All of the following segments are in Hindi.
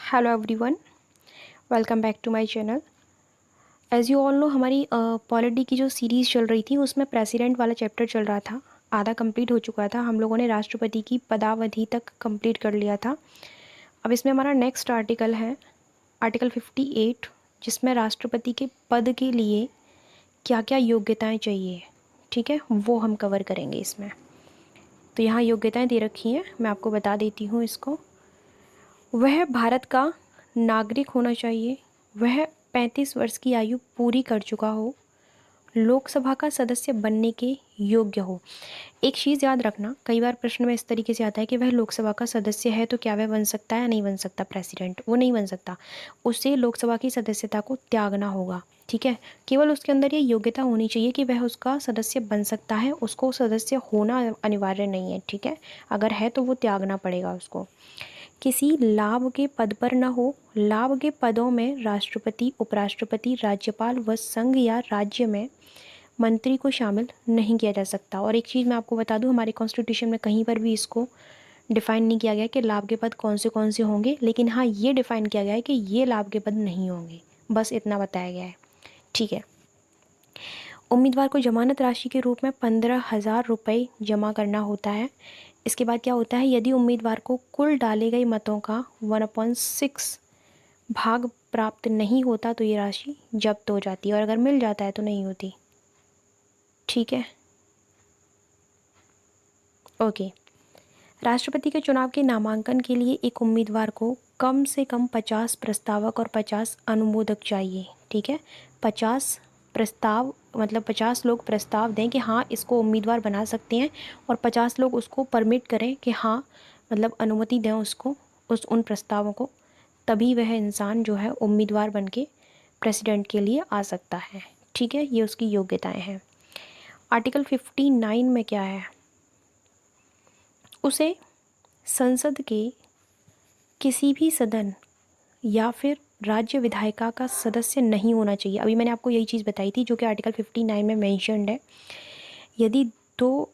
Hello everyone, welcome back to my channel. As you all know, हमारी पॉलिटी की जो सीरीज़ चल रही थी उसमें प्रेसिडेंट वाला चैप्टर चल रहा था। आधा कंप्लीट हो चुका था। हम लोगों ने राष्ट्रपति की पदावधि तक कंप्लीट कर लिया था। अब इसमें हमारा नेक्स्ट आर्टिकल है आर्टिकल 58, जिसमें राष्ट्रपति के पद के लिए क्या क्या योग्यताएं चाहिए, ठीक है, वो हम कवर करेंगे इसमें। तो यहाँ योग्यताएं दे रखी हैं, मैं आपको बता देती हूँ इसको। वह भारत का नागरिक होना चाहिए, वह 35 वर्ष की आयु पूरी कर चुका हो, लोकसभा का सदस्य बनने के योग्य हो। एक चीज़ याद रखना, कई बार प्रश्न में इस तरीके से आता है कि वह लोकसभा का सदस्य है तो क्या वह बन सकता है या नहीं बन सकता प्रेसिडेंट। वो नहीं बन सकता, उसे लोकसभा की सदस्यता को त्यागना होगा, ठीक है। केवल उसके अंदर ये योग्यता होनी चाहिए कि वह उसका सदस्य बन सकता है, उसको सदस्य होना अनिवार्य नहीं है, ठीक है। अगर है तो वो त्यागना पड़ेगा उसको। किसी लाभ के पद पर न हो। लाभ के पदों में राष्ट्रपति, उपराष्ट्रपति, राज्यपाल व संघ या राज्य में मंत्री को शामिल नहीं किया जा सकता। और एक चीज़ मैं आपको बता दूं, हमारे कॉन्स्टिट्यूशन में कहीं पर भी इसको डिफ़ाइन नहीं किया गया कि लाभ के पद कौन से होंगे, लेकिन हाँ ये डिफ़ाइन किया गया है कि ये लाभ के पद नहीं होंगे, बस इतना बताया गया है, ठीक है। उम्मीदवार को जमानत राशि के रूप में 15,000 रुपये जमा करना होता है। इसके बाद क्या होता है, यदि उम्मीदवार को कुल डाले गए मतों का 1/6 भाग प्राप्त नहीं होता तो ये राशि जब्त हो जाती है, और अगर मिल जाता है तो नहीं होती, ठीक है। ओके। राष्ट्रपति के चुनाव के नामांकन के लिए एक उम्मीदवार को कम से कम 50 प्रस्तावक और 50 अनुमोदक चाहिए, ठीक है। 50 प्रस्ताव मतलब 50 लोग प्रस्ताव दें कि हाँ इसको उम्मीदवार बना सकते हैं, और 50 लोग उसको परमिट करें कि हाँ मतलब अनुमति दें उसको, उन प्रस्तावों को, तभी वह इंसान जो है उम्मीदवार बन के प्रेसिडेंट के लिए आ सकता है, ठीक है। ये उसकी योग्यताएं हैं। आर्टिकल 59 में क्या है, उसे संसद के किसी भी सदन या फिर राज्य विधायिका का सदस्य नहीं होना चाहिए। अभी मैंने आपको यही चीज़ बताई थी जो कि आर्टिकल 59 में मेंशन्ड है। यदि तो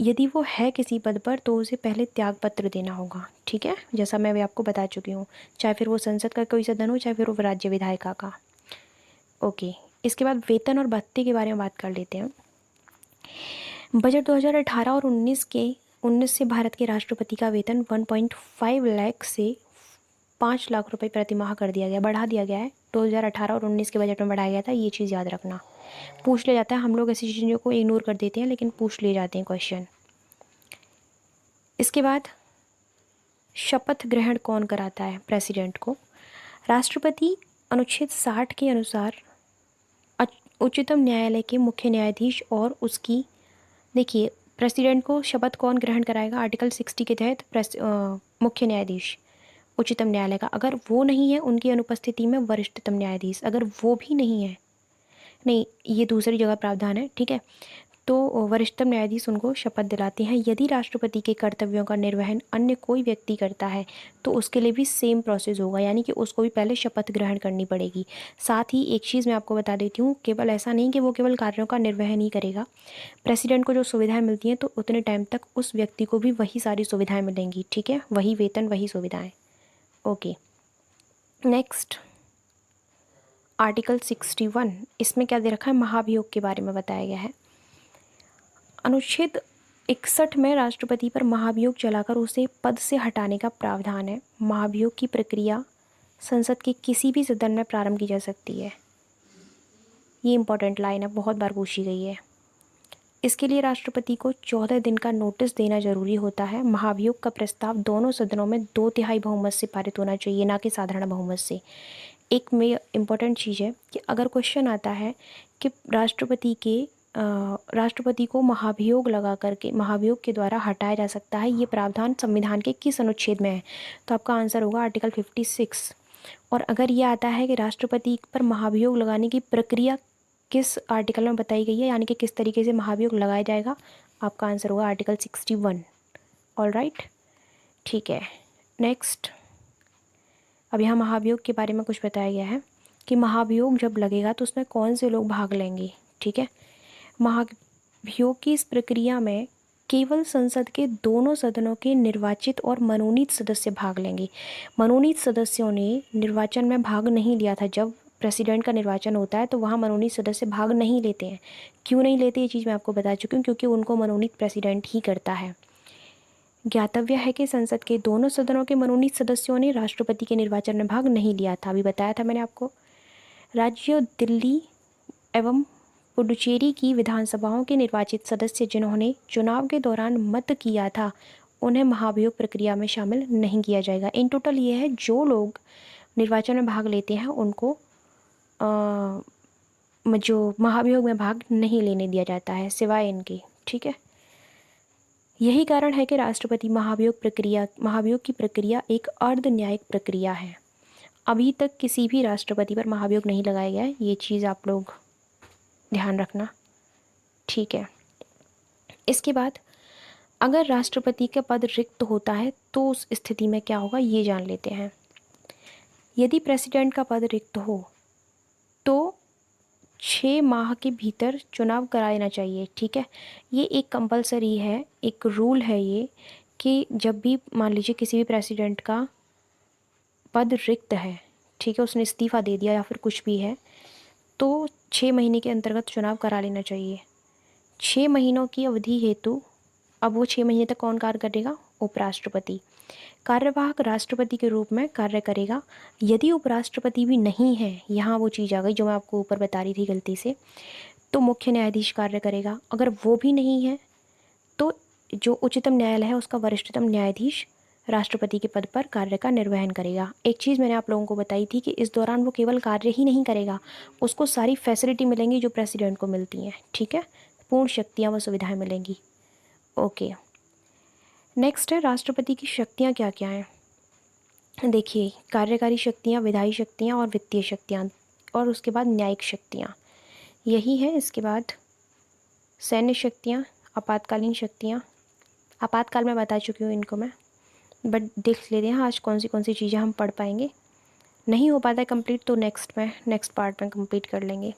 यदि वो है किसी पद पर तो उसे पहले त्यागपत्र देना होगा, ठीक है, जैसा मैं अभी आपको बता चुकी हूँ, चाहे फिर वो संसद का कोई सदन हो, चाहे फिर वो राज्य विधायिका का। ओके। इसके बाद वेतन और भत्ते के बारे में बात कर लेते हैं। बजट 2018 और 19 से भारत के राष्ट्रपति का वेतन 1.5 लाख से 5 लाख रुपए प्रति माह कर दिया गया, बढ़ा दिया गया है। 2018 और 19 के बजट में बढ़ाया गया था, ये चीज़ याद रखना। पूछ लिया जाता है, हम लोग ऐसी चीज़ों को इग्नोर कर देते हैं लेकिन पूछ लिए जाते हैं क्वेश्चन। इसके बाद शपथ ग्रहण कौन कराता है प्रेसिडेंट को। राष्ट्रपति अनुच्छेद 60 के अनुसार उच्चतम न्यायालय के मुख्य न्यायाधीश और उसकी, देखिए प्रेसिडेंट को शपथ कौन ग्रहण कराएगा, आर्टिकल 60 के तहत मुख्य न्यायाधीश उच्चतम न्यायालय का। अगर वो नहीं है उनकी अनुपस्थिति में वरिष्ठतम न्यायाधीश, अगर वो भी नहीं है, नहीं ये दूसरी जगह प्रावधान है, ठीक है, तो वरिष्ठतम न्यायाधीश उनको शपथ दिलाते हैं। यदि राष्ट्रपति के कर्तव्यों का निर्वहन अन्य कोई व्यक्ति करता है तो उसके लिए भी सेम प्रोसेस होगा, यानी कि उसको भी पहले शपथ ग्रहण करनी पड़ेगी। साथ ही एक चीज़ मैं आपको बता देती हूँ, केवल ऐसा नहीं कि वो केवल कार्यों का निर्वहन ही करेगा, प्रेसिडेंट को जो सुविधाएं मिलती हैं तो उतने टाइम तक उस व्यक्ति को भी वही सारी सुविधाएं मिलेंगी, ठीक है, वही वेतन वही सुविधाएं। ओके। नेक्स्ट आर्टिकल 61, इसमें क्या दे रखा है, महाभियोग के बारे में बताया गया है। अनुच्छेद 61 में राष्ट्रपति पर महाभियोग चलाकर उसे पद से हटाने का प्रावधान है। महाभियोग की प्रक्रिया संसद के किसी भी सदन में प्रारंभ की जा सकती है। ये इंपॉर्टेंट लाइन है, बहुत बार पूछी गई है। इसके लिए राष्ट्रपति को 14 दिन का नोटिस देना जरूरी होता है। महाभियोग का प्रस्ताव दोनों सदनों में 2/3 बहुमत से पारित होना चाहिए, ना कि साधारण बहुमत से। एक में इम्पॉर्टेंट चीज़ है कि अगर क्वेश्चन आता है कि राष्ट्रपति को महाभियोग लगा करके, महाभियोग के द्वारा हटाया जा सकता है, ये प्रावधान संविधान के किस अनुच्छेद में है, तो आपका आंसर होगा आर्टिकल 56। और अगर ये आता है कि राष्ट्रपति पर महाभियोग लगाने की प्रक्रिया किस आर्टिकल में बताई गई है, यानी कि किस तरीके से महाभियोग लगाया जाएगा, आपका आंसर होगा आर्टिकल 61। ऑल राइट, ठीक है। नेक्स्ट, अब यहाँ महाभियोग के बारे में कुछ बताया गया है कि महाभियोग जब लगेगा तो उसमें कौन से लोग भाग लेंगे, ठीक है। महाभियोग की इस प्रक्रिया में केवल संसद के दोनों सदनों के निर्वाचित और मनोनीत सदस्य भाग लेंगे। मनोनीत सदस्यों ने निर्वाचन में भाग नहीं लिया था। जब प्रेसिडेंट का निर्वाचन होता है तो वहाँ मनोनीत सदस्य भाग नहीं लेते हैं। क्यों नहीं लेते, ये चीज़ मैं आपको बता चुकी हूँ, क्योंकि उनको मनोनीत प्रेसिडेंट ही करता है। ज्ञातव्य है कि संसद के दोनों सदनों के मनोनीत सदस्यों ने राष्ट्रपति के निर्वाचन में भाग नहीं लिया था। अभी बताया था मैंने आपको। राज्य दिल्ली एवं पुडुचेरी की विधानसभाओं के निर्वाचित सदस्य जिन्होंने चुनाव के दौरान मत किया था, उन्हें महाभियोग प्रक्रिया में शामिल नहीं किया जाएगा। इन टोटल ये है, जो लोग निर्वाचन में भाग लेते हैं उनको जो महाभियोग में भाग नहीं लेने दिया जाता है, सिवाय इनके। ठीक है, यही कारण है कि राष्ट्रपति महाभियोग की प्रक्रिया एक अर्ध न्यायिक प्रक्रिया है। अभी तक किसी भी राष्ट्रपति पर महाभियोग नहीं लगाया गया है, ये चीज़ आप लोग ध्यान रखना। ठीक है, इसके बाद अगर राष्ट्रपति का पद रिक्त होता है तो उस स्थिति में क्या होगा, ये जान लेते हैं। यदि प्रेसिडेंट का पद रिक्त हो तो 6 माह के भीतर चुनाव करा लेना चाहिए। ठीक है, ये एक कंपलसरी है, एक रूल है ये, कि जब भी मान लीजिए किसी भी प्रेसिडेंट का पद रिक्त है, ठीक है, उसने इस्तीफ़ा दे दिया या फिर कुछ भी है, तो 6 महीने के अंतर्गत चुनाव करा लेना चाहिए। 6 महीनों की अवधि हेतु अब वो 6 महीने तक कौन कार्य करेगा, उपराष्ट्रपति। कार्यवाहक राष्ट्रपति के रूप में कार्य करेगा। यदि उपराष्ट्रपति भी नहीं है, यहाँ वो चीज़ आ गई जो मैं आपको ऊपर बता रही थी गलती से, तो मुख्य न्यायाधीश कार्य करेगा। अगर वो भी नहीं है तो जो उच्चतम न्यायालय है उसका वरिष्ठतम न्यायाधीश राष्ट्रपति के पद पर कार्य का निर्वहन करेगा। एक चीज़ मैंने आप लोगों को बताई थी कि इस दौरान वो केवल कार्य ही नहीं करेगा, उसको सारी फैसिलिटी मिलेंगी जो प्रेसिडेंट को मिलती हैं। ठीक है, पूर्ण शक्तियाँ व सुविधाएँ मिलेंगी। ओके, नेक्स्ट है राष्ट्रपति की शक्तियाँ क्या क्या हैं। देखिए, कार्यकारी शक्तियाँ, विधायी शक्तियाँ और वित्तीय शक्तियाँ, और उसके बाद न्यायिक शक्तियाँ, यही है। इसके बाद सैन्य शक्तियाँ, आपातकालीन शक्तियाँ। आपातकाल में बता चुकी हूँ इनको मैं, बट देख लेते हैं आज कौन सी चीज़ें हम पढ़ पाएंगे। नहीं हो पाता है कंप्लीट तो नेक्स्ट पार्ट में कंप्लीट कर लेंगे।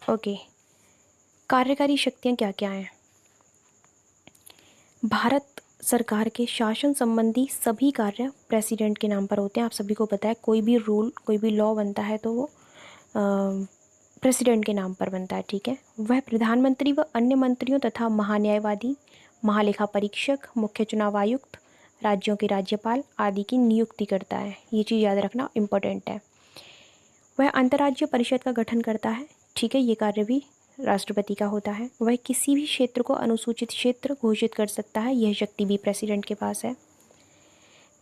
ओके, कार्यकारी शक्तियाँ क्या क्या हैं। भारत सरकार के शासन संबंधी सभी कार्य प्रेसिडेंट के नाम पर होते हैं। आप सभी को पता है, कोई भी रूल, कोई भी लॉ बनता है तो वो प्रेसिडेंट के नाम पर बनता है। ठीक है, वह प्रधानमंत्री व अन्य मंत्रियों तथा महान्यायवादी, महालेखा परीक्षक, मुख्य चुनाव आयुक्त, राज्यों के राज्यपाल आदि की नियुक्ति करता है। ये चीज़ याद रखना इम्पोर्टेंट है। वह अंतर्राज्यीय परिषद का गठन करता है। ठीक है, ये कार्य भी राष्ट्रपति का होता है। वह किसी भी क्षेत्र को अनुसूचित क्षेत्र घोषित कर सकता है, यह शक्ति भी प्रेसिडेंट के पास है।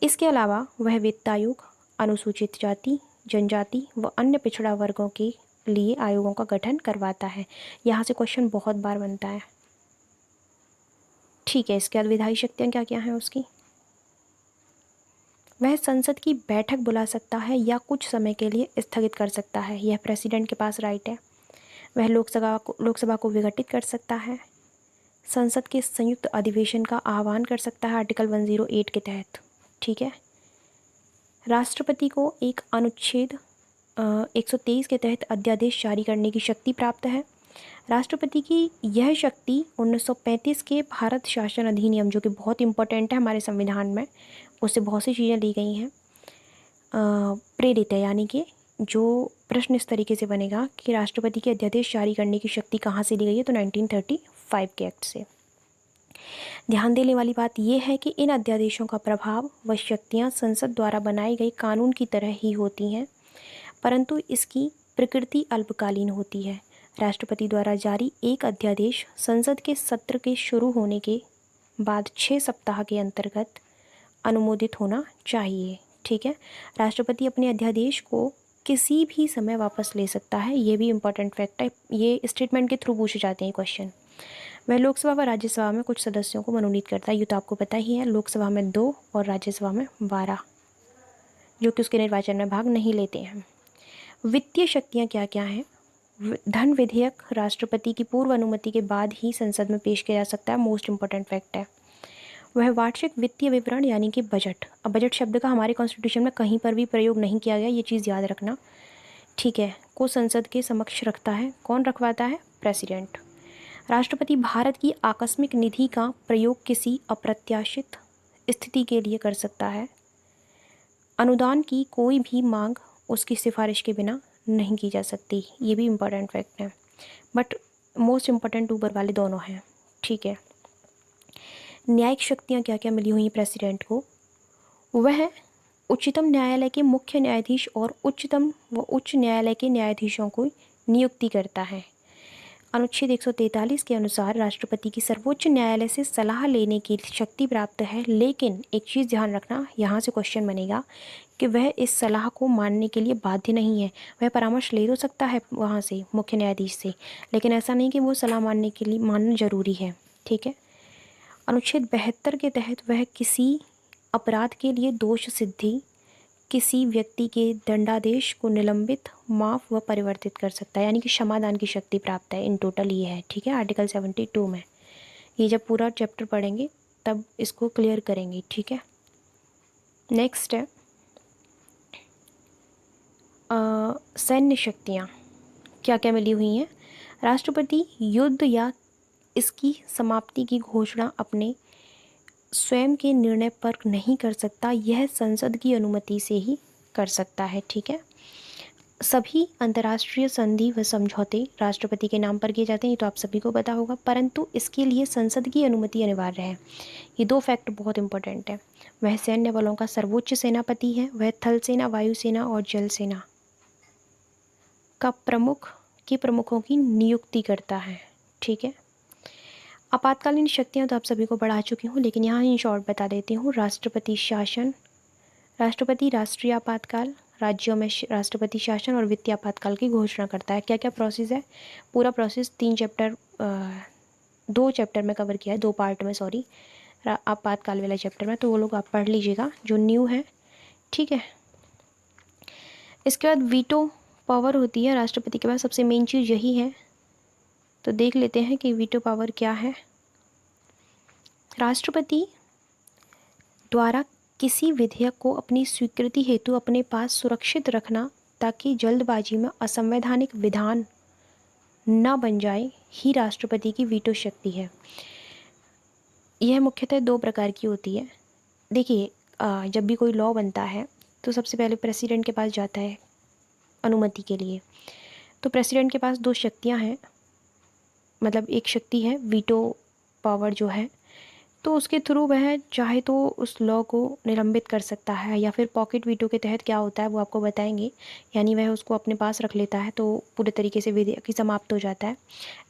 इसके अलावा वह वित्त आयोग, अनुसूचित जाति, जनजाति व अन्य पिछड़ा वर्गों के लिए आयोगों का गठन करवाता है। यहाँ से क्वेश्चन बहुत बार बनता है। ठीक है, इसके बाद विधायी शक्तियाँ क्या क्या हैं उसकी। वह संसद की बैठक बुला सकता है या कुछ समय के लिए स्थगित कर सकता है, यह प्रेसिडेंट के पास राइट है। वह लोकसभा को विघटित कर सकता है। संसद के संयुक्त अधिवेशन का आह्वान कर सकता है आर्टिकल 108 के तहत। ठीक है, राष्ट्रपति को एक अनुच्छेद 123 के तहत अध्यादेश जारी करने की शक्ति प्राप्त है। राष्ट्रपति की यह शक्ति 1935 के भारत शासन अधिनियम, जो कि बहुत इंपॉर्टेंट है हमारे संविधान में, उससे बहुत सी चीज़ें ली गई हैं, प्रेरित है। यानी कि जो प्रश्न इस तरीके से बनेगा कि राष्ट्रपति के अध्यादेश जारी करने की शक्ति कहाँ से ली गई है, तो 1935 के एक्ट से। ध्यान देने वाली बात यह है कि इन अध्यादेशों का प्रभाव व शक्तियाँ संसद द्वारा बनाए गए कानून की तरह ही होती हैं, परंतु इसकी प्रकृति अल्पकालीन होती है। राष्ट्रपति द्वारा जारी एक अध्यादेश संसद के सत्र के शुरू होने के बाद 6 सप्ताह के अंतर्गत अनुमोदित होना चाहिए। ठीक है, राष्ट्रपति अपने अध्यादेश को किसी भी समय वापस ले सकता है, ये भी इम्पॉर्टेंट फैक्ट है। ये स्टेटमेंट के थ्रू पूछे जाते हैं क्वेश्चन। वह लोकसभा व राज्यसभा में कुछ सदस्यों को मनोनीत करता है, ये तो आपको पता ही है। लोकसभा में 2 और राज्यसभा में 12, जो कि उसके निर्वाचन में भाग नहीं लेते हैं। वित्तीय शक्तियाँ क्या क्या हैं। धन विधेयक राष्ट्रपति की पूर्व अनुमति के बाद ही संसद में पेश किया जा सकता है, मोस्ट इंपॉर्टेंट फैक्ट है। वह वार्षिक वित्तीय विवरण यानी कि बजट, अब बजट शब्द का हमारे कॉन्स्टिट्यूशन में कहीं पर भी प्रयोग नहीं किया गया, ये चीज़ याद रखना। ठीक है, को संसद के समक्ष रखता है। कौन रखवाता है, प्रेसिडेंट। राष्ट्रपति भारत की आकस्मिक निधि का प्रयोग किसी अप्रत्याशित स्थिति के लिए कर सकता है। अनुदान की कोई भी मांग उसकी सिफारिश के बिना नहीं की जा सकती। ये भी इम्पोर्टेंट फैक्ट है, बट मोस्ट इम्पोर्टेंट ऊपर वाले दोनों हैं, ठीक है। न्यायिक शक्तियाँ क्या क्या मिली हुई हैं प्रेसिडेंट को? वह उच्चतम न्यायालय के मुख्य न्यायाधीश और उच्चतम व उच्च न्यायालय के न्यायाधीशों को नियुक्ति करता है। अनुच्छेद 143 के अनुसार राष्ट्रपति की सर्वोच्च न्यायालय से सलाह लेने की शक्ति प्राप्त है, लेकिन एक चीज़ ध्यान रखना, यहाँ से क्वेश्चन बनेगा कि वह इस सलाह को मानने के लिए बाध्य नहीं है। वह परामर्श ले तो सकता है वहाँ से, मुख्य न्यायाधीश से, लेकिन ऐसा नहीं कि वो सलाह मानने के लिए मानना जरूरी है, ठीक है। अनुच्छेद 72 के तहत वह किसी अपराध के लिए दोष सिद्धि, किसी व्यक्ति के दंडादेश को निलंबित, माफ़ व परिवर्तित कर सकता है, यानी कि क्षमादान की शक्ति प्राप्त है। इन टोटल ये है, ठीक है, आर्टिकल 72 में। ये जब पूरा चैप्टर पढ़ेंगे तब इसको क्लियर करेंगे, ठीक है। नेक्स्ट है सैन्य शक्तियाँ क्या क्या मिली हुई हैं। राष्ट्रपति युद्ध या इसकी समाप्ति की घोषणा अपने स्वयं के निर्णय पर नहीं कर सकता, यह संसद की अनुमति से ही कर सकता है, ठीक है। सभी अंतर्राष्ट्रीय संधि व समझौते राष्ट्रपति के नाम पर किए जाते हैं, ये तो आप सभी को पता होगा, परंतु इसके लिए संसद की अनुमति अनिवार्य है। ये दो फैक्ट बहुत इंपॉर्टेंट है। वह सैन्य बलों का सर्वोच्च सेनापति है। वह थल सेना, वायुसेना और जल सेना का प्रमुखों की नियुक्ति करता है, ठीक है। आपातकालीन शक्तियाँ तो आप सभी को पढ़ा चुकी हूँ, लेकिन यहाँ इन शॉर्ट बता देती हूँ। राष्ट्रपति शासन, राष्ट्रपति राष्ट्रीय आपातकाल, राज्यों में राष्ट्रपति शासन और वित्तीय आपातकाल की घोषणा करता है। क्या क्या प्रोसेस है? पूरा प्रोसेस 2 चैप्टर में कवर किया है, 2 पार्ट में, सॉरी, आपातकाल वाले चैप्टर में, तो वो लोग आप पढ़ लीजिएगा जो न्यू है, ठीक है। इसके बाद वीटो पावर होती है राष्ट्रपति के पास, सबसे मेन चीज़ यही है, तो देख लेते हैं कि वीटो पावर क्या है। राष्ट्रपति द्वारा किसी विधेयक को अपनी स्वीकृति हेतु अपने पास सुरक्षित रखना ताकि जल्दबाजी में असंवैधानिक विधान न बन जाए ही राष्ट्रपति की वीटो शक्ति है। यह मुख्यतः 2 प्रकार की होती है। देखिए, जब भी कोई लॉ बनता है तो सबसे पहले प्रेसिडेंट के पास जाता है अनुमति के लिए। तो प्रेसिडेंट के पास 2 शक्तियां हैं, मतलब एक शक्ति है वीटो पावर जो है, तो उसके थ्रू वह चाहे तो उस लॉ को निलंबित कर सकता है, या फिर पॉकेट वीटो के तहत क्या होता है वो आपको बताएंगे, यानी वह उसको अपने पास रख लेता है तो पूरे तरीके से विधेयक ही समाप्त हो जाता है।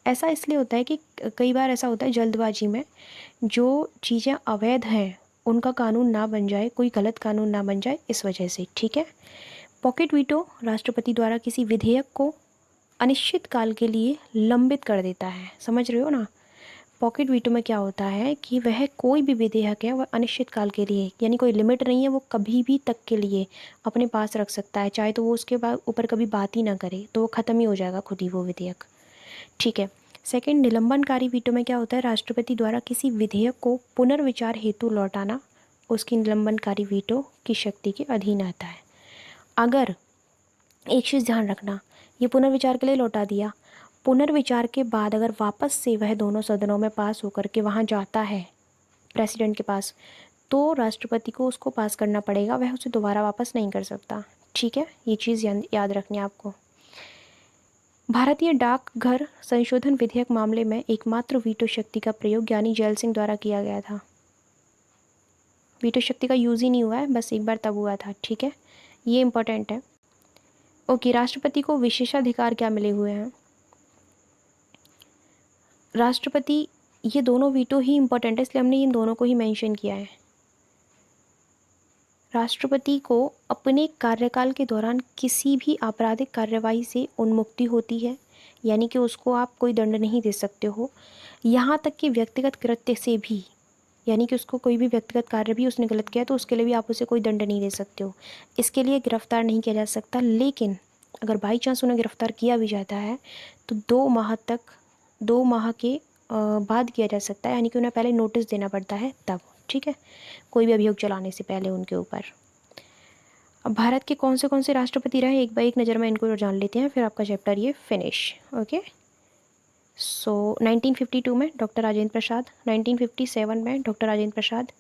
ऐसा इसलिए होता है कि कई बार ऐसा होता है जल्दबाजी में जो चीज़ें अवैध हैं उनका कानून ना बन जाए, कोई गलत कानून ना बन जाए, इस वजह से, ठीक है। पॉकेट वीटो राष्ट्रपति द्वारा किसी विधेयक को अनिश्चित काल के लिए लंबित कर देता है, समझ रहे हो ना। पॉकेट वीटो में क्या होता है कि वह कोई भी विधेयक है वह अनिश्चित काल के लिए, यानी कोई लिमिट नहीं है, वो कभी भी तक के लिए अपने पास रख सकता है, चाहे तो वो उसके बाद ऊपर कभी बात ही ना करे तो वो ख़त्म ही हो जाएगा खुद ही वो विधेयक, ठीक है। सेकंड, निलंबनकारी वीटो में क्या होता है, राष्ट्रपति द्वारा किसी विधेयक को पुनर्विचार हेतु लौटाना उसकी निलंबनकारी वीटो की शक्ति के अधीन आता है। अगर एक चीज़ ध्यान रखना, ये पुनर्विचार के लिए लौटा दिया, पुनर्विचार के बाद अगर वापस से वह दोनों सदनों में पास होकर के वहाँ जाता है प्रेसिडेंट के पास, तो राष्ट्रपति को उसको पास करना पड़ेगा, वह उसे दोबारा वापस नहीं कर सकता, ठीक है। ये चीज़ याद रखनी है आपको। भारतीय डाकघर संशोधन विधेयक मामले में एकमात्र वीटो शक्ति का प्रयोग यानी जैल सिंह द्वारा किया गया था। वीटो शक्ति का यूज़ ही नहीं हुआ है, बस एक बार तब हुआ था, ठीक है, ये इंपॉर्टेंट है। ओके, राष्ट्रपति को विशेषाधिकार क्या मिले हुए हैं? राष्ट्रपति, ये दोनों वीटो ही इंपॉर्टेंट है इसलिए हमने इन दोनों को ही मेंशन किया है। राष्ट्रपति को अपने कार्यकाल के दौरान किसी भी आपराधिक कार्यवाही से उन्मुक्ति होती है, यानी कि उसको आप कोई दंड नहीं दे सकते हो, यहाँ तक कि व्यक्तिगत कृत्य से भी, यानी कि उसको कोई भी व्यक्तिगत कार्य भी उसने गलत किया तो उसके लिए भी आप उसे कोई दंड नहीं दे सकते हो, इसके लिए गिरफ्तार नहीं किया जा सकता। लेकिन अगर बाई चांस उन्हें गिरफ्तार किया भी जाता है तो 2 माह के बाद किया जा सकता है, यानी कि उन्हें पहले नोटिस देना पड़ता है तब, ठीक है, कोई भी अभियोग चलाने से पहले उनके ऊपर। अब भारत के कौन से राष्ट्रपति रहे एक बार एक नज़र में इनको जान लेते हैं, फिर आपका चैप्टर ये फिनिश। ओके, सो 1952 में डॉक्टर राजेंद्र प्रसाद, 1957 में डॉक्टर राजेंद्र प्रसाद।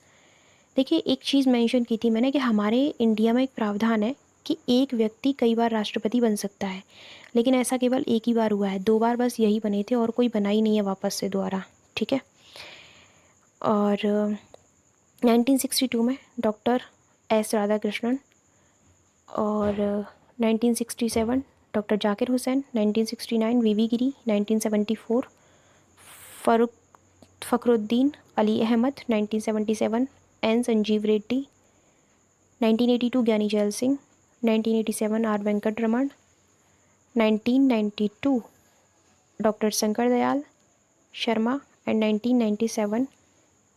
देखिए एक चीज़ मेंशन की थी मैंने कि हमारे इंडिया में एक प्रावधान है कि एक व्यक्ति कई बार राष्ट्रपति बन सकता है, लेकिन ऐसा केवल एक ही बार हुआ है, 2 बार बस यही बने थे और कोई बना ही नहीं है वापस से दोबारा, ठीक है। और 1962 में डॉक्टर एस राधाकृष्णन, और 1967 doctor Zakir Hussain, 1969 V V Giri, 1974 Farooq Fakhruddin Ali Ahmed, 1977 N Sanjiva Reddy, 1982 Giani Zail Singh, 1987 R Venkataraman, 1992 doctor Shankar Dayal Sharma and 1997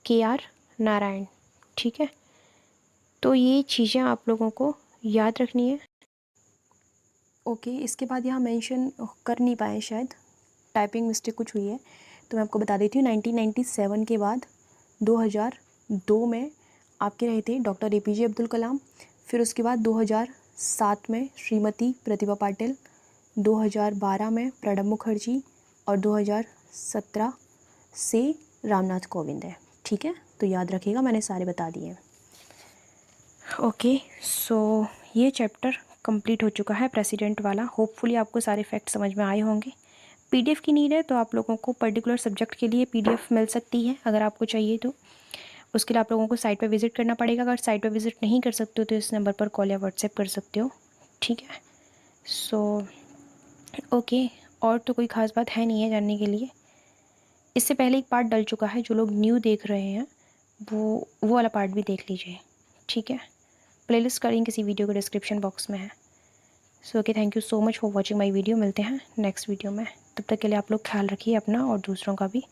K are Narayan, ठीक है। तो ये चीज़ें आप लोगों को याद रखनी है। ओके, इसके बाद यहाँ मेंशन कर नहीं पाए शायद, टाइपिंग मिस्टेक कुछ हुई है, तो मैं आपको बता देती हूँ। 1997 के बाद 2002 में आपके रहे थे डॉक्टर APJ अब्दुल कलाम, फिर उसके बाद 2007 में श्रीमती प्रतिभा पाटिल, 2012 में प्रणब मुखर्जी और 2017 से रामनाथ कोविंद है, ठीक है। तो याद रखिएगा, मैंने सारे बता दिए हैं। ओके, सो ये चैप्टर कंप्लीट हो चुका है प्रेसिडेंट वाला। होपफुली आपको सारे फैक्ट समझ में आए होंगे। PDF की नीड है तो आप लोगों को पर्टिकुलर सब्जेक्ट के लिए PDF मिल सकती है अगर आपको चाहिए तो। उसके लिए आप लोगों को साइट पे विज़िट करना पड़ेगा। अगर साइट पे विज़िट नहीं कर सकते हो तो इस नंबर पर कॉल या व्हाट्सएप कर सकते हो, ठीक है। सो ओके, और तो कोई ख़ास बात है नहीं है जानने के लिए। इससे पहले एक पार्ट डल चुका है, जो लोग न्यू देख रहे हैं वो वाला पार्ट भी देख लीजिए, ठीक है। प्लेलिस्ट का लिंक किसी वीडियो के डिस्क्रिप्शन बॉक्स में है। So okay, thank you so much for watching my video. मिलते हैं नेक्स्ट वीडियो में, तब तक के लिए आप लोग ख्याल रखिए अपना और दूसरों का भी।